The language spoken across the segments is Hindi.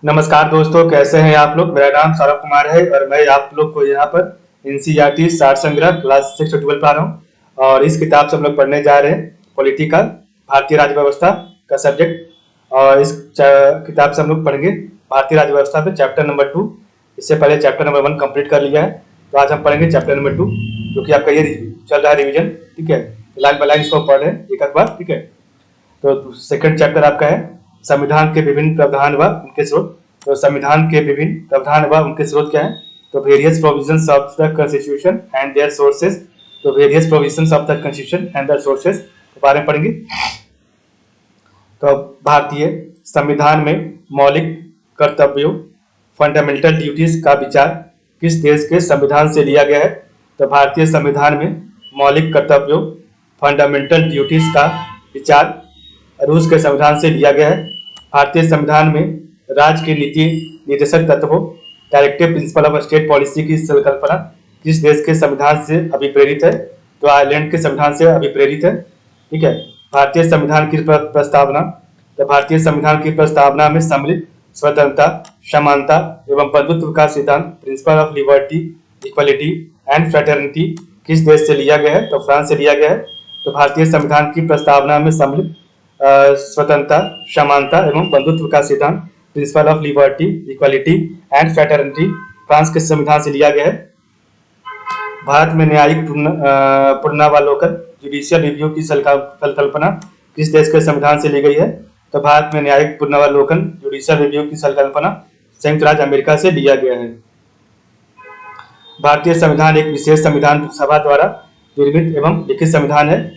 नमस्कार दोस्तों, कैसे हैं आप लोग। मेरा नाम सौरभ कुमार है और मैं आप लोग को यहाँ पर एनसीईआरटी सार संग्रह क्लास 6 और 12 पढ़ा रहा हूँ। और इस किताब से हम लोग पढ़ने जा रहे हैं पॉलिटिकल भारतीय राज्य व्यवस्था का सब्जेक्ट। और इस किताब से हम लोग पढ़ेंगे भारतीय राज्य व्यवस्था पे चैप्टर नंबर 2। इससे पहले चैप्टर नंबर 1 कंप्लीट कर लिया है, तो आज हम पढ़ेंगे चैप्टर नंबर 2, जो कि आपका ये चल रहा है रिविजन। ठीक है, लाइन बाय लाइन इसको पढ़ रहे हैं एक बार। ठीक है, तो सेकंड चैप्टर आपका है संविधान के विभिन्न प्रावधान व उनके स्रोत। तो संविधान के विभिन्न प्रावधान व उनके स्रोत क्या है, तो various provisions of the constitution and their sources. तो various provisions of the constitution and their sources के बारे में पढ़ेंगे। तो भारतीय संविधान में मौलिक कर्तव्यों फंडामेंटल ड्यूटीज का विचार किस देश के संविधान से लिया गया है। तो भारतीय संविधान में मौलिक कर्तव्यों फंडामेंटल ड्यूटीज का विचार रूस के संविधान से लिया गया है। भारतीय संविधान में राज्य के नीति निर्देशक तत्वों directive principle of state policy की संकल्पना किस देश के संविधान से अभिप्रेरित है। तो आयरलैंड के संविधान से अभिप्रेरित है। ठीक है, भारतीय संविधान की प्रस्तावना। तो भारतीय संविधान की प्रस्तावना में सम्मिलित स्वतंत्रता, समानता एवं बंधुत्व का सिद्धांत principle of liberty, equality and fraternity किस देश से लिया गया है। तो फ्रांस से लिया गया है। तो भारतीय संविधान की प्रस्तावना में सम्मिलित स्वतंत्रता, समानता एवं बंधुत्व का सिद्धांत principle of liberty, equality and fraternity France के संविधान से लिया गया है। भारत में न्यायिक पुनरावलोकन जुडिशियल रिव्यू की संकल्पना किस देश के संविधान से ली गई है। तो भारत में न्यायिक पुनरावलोकन जुडिशियल रिव्यू की संकल्पना संयुक्त राज्य अमेरिका से लिया गया है। भारतीय संविधान एक विशेष संविधान सभा द्वारा निर्मित एवं लिखित संविधान है।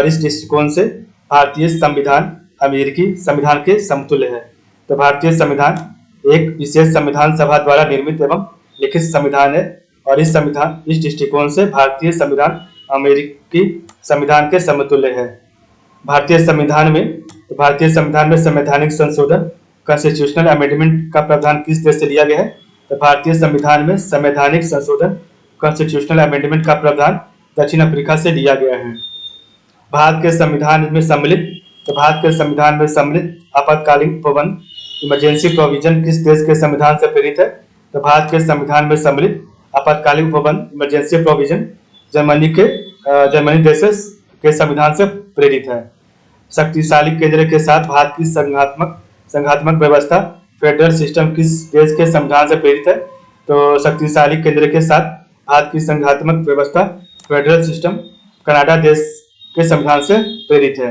इस दृष्टिकोण से भारतीय संविधान अमेरिकी संविधान के समतुल्य है। तो भारतीय संविधान एक विशेष संविधान सभा द्वारा निर्मित एवं लिखित संविधान है और इस दृष्टिकोण से भारतीय संविधान अमेरिकी संविधान के समतुल्य है। भारतीय संविधान में संवैधानिक संशोधन कॉन्स्टिट्यूशनल अमेंडमेंट का प्रावधान किस देश से लिया गया है। तो भारतीय संविधान में संवैधानिक संशोधन कॉन्स्टिट्यूशनल अमेंडमेंट का प्रावधान दक्षिण अफ्रीका से लिया गया है। भारत के संविधान में सम्मिलित आपातकालीन उपबंध इमरजेंसी प्रोविजन किस देश के संविधान से प्रेरित है। तो भारत के संविधान में सम्मिलित आपातकालीन उपबंध इमरजेंसी प्रोविजन जर्मनी देश के संविधान से प्रेरित है। शक्तिशाली केंद्र के साथ भारत की संघात्मक व्यवस्था फेडरल सिस्टम किस देश के संविधान से प्रेरित है। तो शक्तिशाली केंद्र के साथ भारत की संघात्मक व्यवस्था फेडरल सिस्टम कनाडा देश के संविधान से प्रेरित है।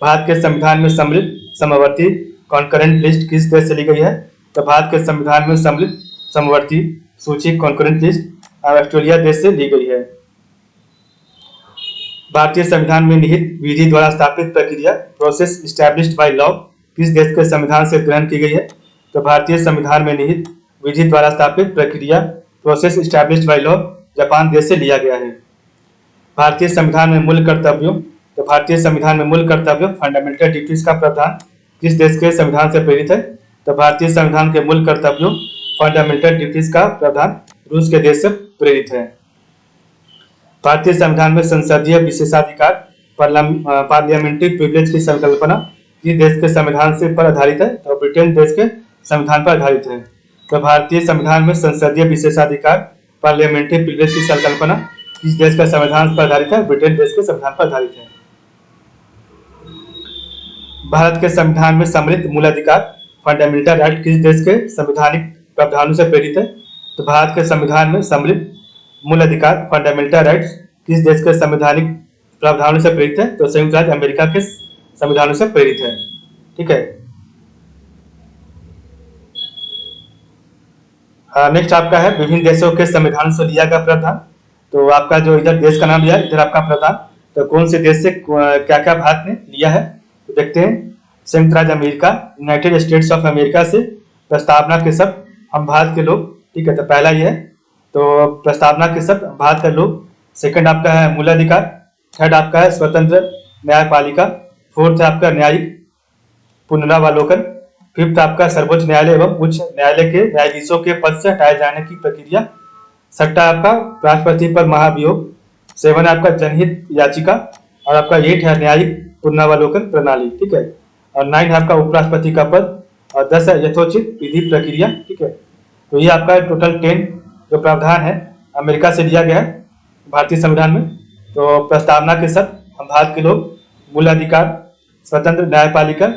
भारत के संविधान में सम्मिलित समवर्ती कॉन्करेंट लिस्ट किस देश से ली गई है। तो भारत के संविधान में सम्मिलित समवर्ती सूची कॉन्करेंट लिस्ट ऑस्ट्रेलिया देश से ली गई है। भारतीय संविधान में निहित विधि द्वारा स्थापित प्रक्रिया प्रोसेस एस्टैब्लिश्ड बाय लॉ किस देश के संविधान से ग्रहण की गई है। तो भारतीय संविधान में निहित विधि द्वारा स्थापित प्रक्रिया process established by law Japan देश से लिया गया है। भारतीय संविधान में मूल कर्तव्यों फंडामेंटल ड्यूटीज का प्रावधान किस देश के संविधान से प्रेरित है। तो भारतीय संविधान के मूल कर्तव्यों फंडामेंटल ड्यूटीज का प्रावधान रूस के देश से प्रेरित है। भारतीय संविधान में संसदीय विशेषाधिकार पार्लियामेंट्री प्रिविलेज की संकल्पना किस देश के संविधान से पर आधारित है। तो ब्रिटेन देश के संविधान पर आधारित है। तो भारतीय संविधान में संसदीय विशेषाधिकार पार्लियामेंट्री प्रिविलेज की संकल्पना किस देश का संविधान पर आधारित है। ब्रिटेन देश के संविधान पर आधारित है। भारत के संविधान में सम्मिलित मूलाधिकार फंडामेंटल राइट किस देश के संवैधानिक प्रावधानों से प्रेरित है। तो भारत के संविधान में सम्मिलित मूलाधिकार फंडामेंटल राइट्स किस देश के संवैधानिक प्रावधानों से प्रेरित है। तो संयुक्त राज्य अमेरिका के संविधानों से प्रेरित है। ठीक है, नेक्स्ट आपका है विभिन्न देशों के संविधान से लिया गया प्रावधान। तो आपका जो इधर देश का नाम लिया, इधर आपका प्रावधान, तो कौन से देश से क्या क्या भारत ने लिया है तो देखते हैं। संयुक्त राज्य America, United states of America से प्रस्तावना के शब्द हम भारत के लोग। ठीक है, तो पहला ये है, तो प्रस्तावना के शब्द भारत के लोग। सेकंड आपका है मूलाधिकार। थर्ड आपका है स्वतंत्र न्यायपालिका। फोर्थ है आपका न्यायिक पुनरावलोकन। फिफ्थ आपका सर्वोच्च न्यायालय एवं उच्च न्यायालय के न्यायाधीशों के पद से हटाए जाने की प्रक्रिया। छठा आपका राष्ट्रपति पर महाभियोग। 7 आपका जनहित याचिका और आपका 8 है न्यायिक पुनरावलोकन प्रणाली। ठीक है, और 9 आपका उपराष्ट्रपति का पद और 10 है यथोचित विधि प्रक्रिया। ठीक है, तो ये आपका टोटल 10 जो प्रावधान है अमेरिका से लिया गया है भारतीय संविधान में। तो प्रस्तावना के साथ हम भारत के लोग मूल अधिकार, स्वतंत्र न्यायपालिका,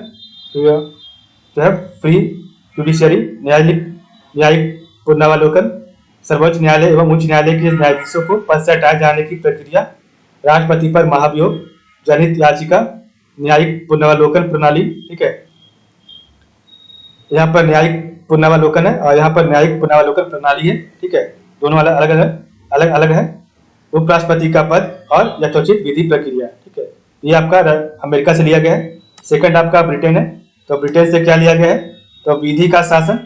जो है फ्री जुडिशरी, न्यायिक पुनरावलोकन, सर्वोच्च न्यायालय एवं उच्च न्यायालय के न्यायाधीशों को पद से हटाए जाने की प्रक्रिया, राष्ट्रपति पर महाभियोग, जनहित याचिका, न्यायिक पुनरावलोकन प्रणाली। ठीक है, यहाँ पर न्यायिक पुनरावलोकन है और यहाँ पर न्यायिक पुनरावलोकन प्रणाली है। ठीक है, दोनों अलग अलग है। उपराष्ट्रपति का पद और यथोचित विधि प्रक्रिया। ठीक है, ये आपका अमेरिका से लिया गया है। सेकंड आपका ब्रिटेन है। तो ब्रिटेन से क्या लिया गया है, तो विधि का शासन,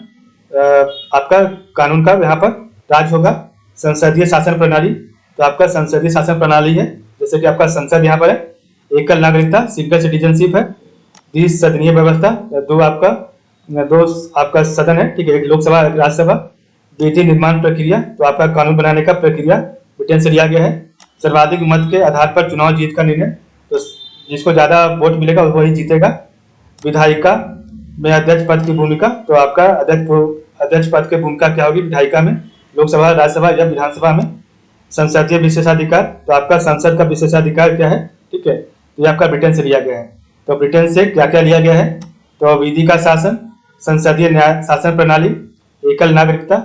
आपका कानून का यहाँ पर राज होगा। संसदीय शासन प्रणाली, तो आपका संसदीय शासन प्रणाली है, जैसे कि आपका संसद यहाँ पर है। एकल नागरिकता, सिंगल सिटीजनशिप है। द्विसदनीय व्यवस्था, दो आपका सदन है। ठीक है, एक लोकसभा एक राज्यसभा। विधि निर्माण प्रक्रिया, तो आपका कानून बनाने का प्रक्रिया ब्रिटेन से लिया गया है। सर्वाधिक मत के आधार पर चुनाव जीत का निर्णय, तो जिसको ज्यादा वोट मिलेगा वही जीतेगा। विधायिका में अध्यक्ष पद की भूमिका, तो आपका अध्यक्ष पद की भूमिका क्या होगी विधायिका में, लोकसभा, राज्यसभा या विधानसभा में। संसदीय विशेषाधिकार, तो आपका संसद का विशेषाधिकार क्या है। ठीक है, तो ये आपका ब्रिटेन से लिया गया है। तो ब्रिटेन से क्या क्या लिया गया है, तो विधि का शासन, संसदीय न्याय शासन प्रणाली, एकल नागरिकता,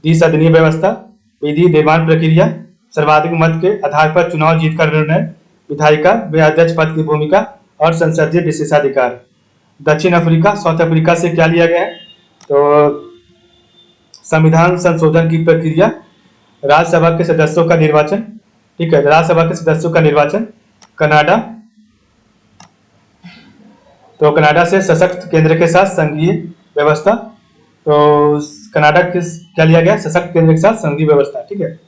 द्विसदनीय व्यवस्था, विधि निर्माण प्रक्रिया, सर्वाधिक मत के आधार पर चुनाव जीत का निर्णय, विधायिका में अध्यक्ष पद की भूमिका और संसदीय विशेषाधिकार। दक्षिण अफ्रीका, साउथ अफ्रीका से क्या लिया गया है, तो संविधान संशोधन की प्रक्रिया, राज्यसभा के सदस्यों का निर्वाचन। ठीक है, राज्यसभा के सदस्यों का निर्वाचन। कनाडा, तो कनाडा से सशक्त केंद्र के साथ संघीय व्यवस्था, तो कनाडा क्या लिया गया, सशक्त केंद्र के साथ संघीय व्यवस्था। ठीक है,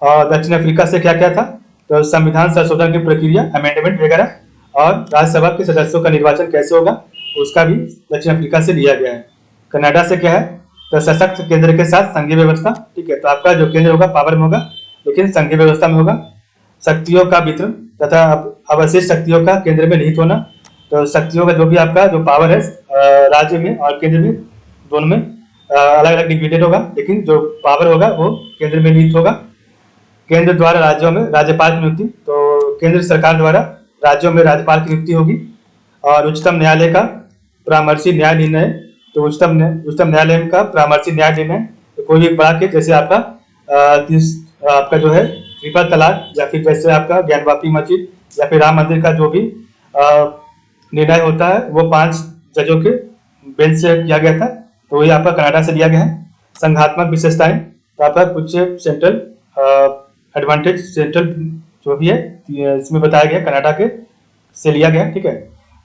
और दक्षिण अफ्रीका से क्या क्या था, तो संविधान संशोधन की प्रक्रिया, अमेंडमेंट वगैरह, और राज्यसभा के सदस्यों का निर्वाचन कैसे होगा उसका भी दक्षिण अफ्रीका से लिया गया है। कनाडा से क्या है, तो सशक्त केंद्र के साथ संघीय व्यवस्था। ठीक है, तो आपका जो केंद्र होगा पावर में होगा, लेकिन संघीय व्यवस्था में होगा। शक्तियों का वितरण तथा अवशिष्ट शक्तियों का केंद्र में निहित होना, तो शक्तियों का जो भी आपका जो पावर है राज्य में और केंद्र में दोनों में अलग अलग डिविडेड होगा, लेकिन जो पावर होगा वो केंद्र में निहित होगा। केंद्र द्वारा राज्यों में राज्यपाल की नियुक्ति, तो केंद्र सरकार द्वारा राज्यों में राज्यपाल की नियुक्ति होगी। और उच्चतम न्यायालय का परामर्शी न्याय निर्णय, तो उच्चतम न्यायालय का परामर्शी न्याय निर्णय, तो कोई भी बड़ा केस, जैसे आपका जो है ट्रिपल तलाक, या फिर जैसे आपका ज्ञानवापी मस्जिद या फिर राम मंदिर का जो भी निर्णय होता है वो 5 जजों के बेंच से किया गया था, तो ये आपका कनाडा से लिया गया है। संघात्मक विशेषताएं, तो आपका कुछ सेंट्रल एडवांटेज, सेंट्रल जो भी है इसमें बताया गया, कनाडा के से लिया गया। ठीक है,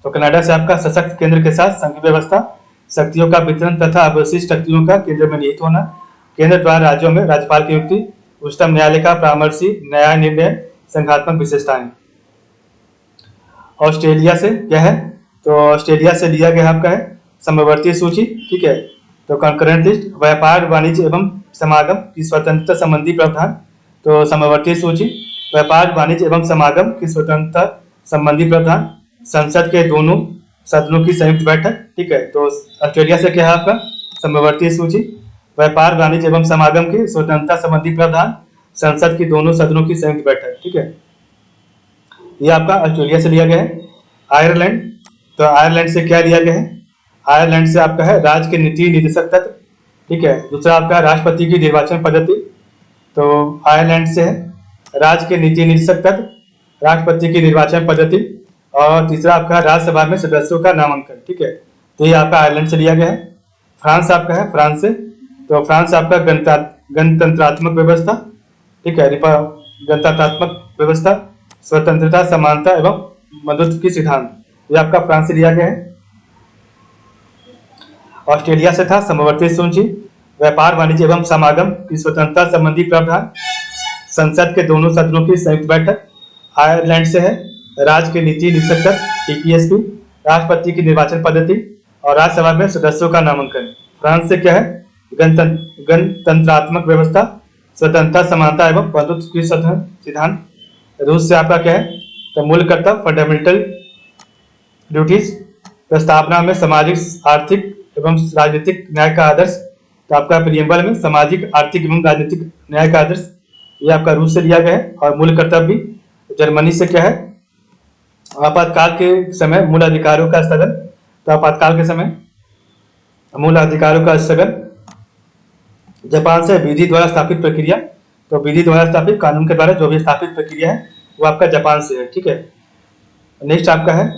तो कनाडा से आपका सशक्त केंद्र के साथ संघीय व्यवस्था, शक्तियों का वितरण तथा अवशिष्ट शक्तियों का केंद्र में निहित होना, केंद्र द्वारा राज्यों में राज्यपाल की नियुक्ति, उच्चतम न्यायालय का परामर्शी न्याय निर्णय, संघात्मक विशेषताएं। ऑस्ट्रेलिया से क्या है, तो ऑस्ट्रेलिया से लिया गया आपका है समवर्ती सूची। ठीक है, तो कंकरेंट लिस्ट, व्यापार, वाणिज्य एवं समागम की स्वतंत्रता संबंधी प्रावधान, तो समवर्ती सूची, व्यापार, वाणिज्य एवं समागम की स्वतंत्रता संबंधी प्रावधान, संसद के दोनों सदनों की संयुक्त बैठक। ठीक है, तो ऑस्ट्रेलिया से क्या है आपका समवर्ती सूची, व्यापार, वाणिज्य एवं समागम की स्वतंत्रता संबंधी प्रावधान, संसद की दोनों सदनों की संयुक्त बैठक। ठीक है, ये आपका ऑस्ट्रेलिया से लिया गया है। आयरलैंड, तो आयरलैंड से क्या लिया गया है, आयरलैंड से आपका है राज्य के नीति निर्देशक तत्व। ठीक है, दूसरा आपका राष्ट्रपति की निर्वाचन पद्धति, तो आयरलैंड से है राज्य के नीति निर्देशक तत्व, राष्ट्रपति की निर्वाचन पद्धति, और तीसरा आपका राज्यसभा में सदस्यों का नामांकन। ठीक है, तो ये आपका आयरलैंड से लिया गया है। फ्रांस आपका है, फ्रांस से, तो फ्रांस आपका गणतंत्रात्मक व्यवस्था। ठीक है, गणतंत्रात्मक व्यवस्था, स्वतंत्रता, समानता एवं मनुष्य की सिद्धांत, ये आपका फ्रांस से लिया गया है। ऑस्ट्रेलिया से था समवर्ती सूची, व्यापार, वाणिज्य एवं समागम की स्वतंत्रता संबंधी प्रावधान, संसद के दोनों सदनों की संयुक्त बैठक। आयरलैंड से है राज्य के नीति निदेशक तत्व, टीपीएसपी, राष्ट्रपति की निर्वाचन पद्धति और राज्यसभा में सदस्यों का नामांकन। फ्रांस से क्या है गणतंत्रात्मक व्यवस्था, स्वतंत्रता, समानता एवं बंधुत्व की सिद्धांत। रूस से आपका क्या है, तो मूल कर्तव्य, फंडामेंटल ड्यूटीज, प्रस्तावना में सामाजिक, आर्थिक एवं राजनीतिक न्याय का आदर्श। तो आपका प्रियम्बल में सामाजिक, आर्थिक एवं राजनीतिक न्याय का आदर्श ये आपका रूस से लिया गया है। और मूल कर्तव्य जर्मनी से क्या है, आपातकाल के समय मूल अधिकारों का स्थगन। तो आपातकाल के समय मूल अधिकारों का स्थगन। जापान से विधि द्वारा स्थापित प्रक्रिया, तो विधि द्वारा स्थापित कानून के द्वारा जो भी स्थापित प्रक्रिया है वो आपका जापान से है, ठीक है। नेक्स्ट आपका है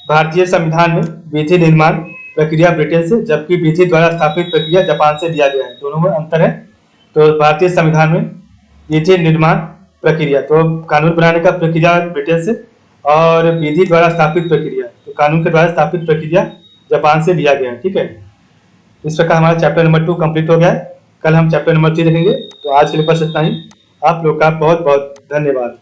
भारतीय संविधान में विधि निर्माण प्रक्रिया ब्रिटेन से, जबकि विधि द्वारा स्थापित प्रक्रिया जापान से लिया गया है, दोनों में अंतर है। तो भारतीय संविधान में विधि निर्माण प्रक्रिया, तो कानून बनाने का प्रक्रिया ब्रिटेन से, और विधि द्वारा स्थापित प्रक्रिया, तो कानून के द्वारा स्थापित प्रक्रिया जापान से लिया गया है, ठीक है। इस प्रकार हमारा चैप्टर नंबर 2 कंप्लीट हो गया है। कल हम चैप्टर नंबर 3 देखेंगे। तो आज के लिए बस इतना ही। आप लोग का बहुत बहुत धन्यवाद।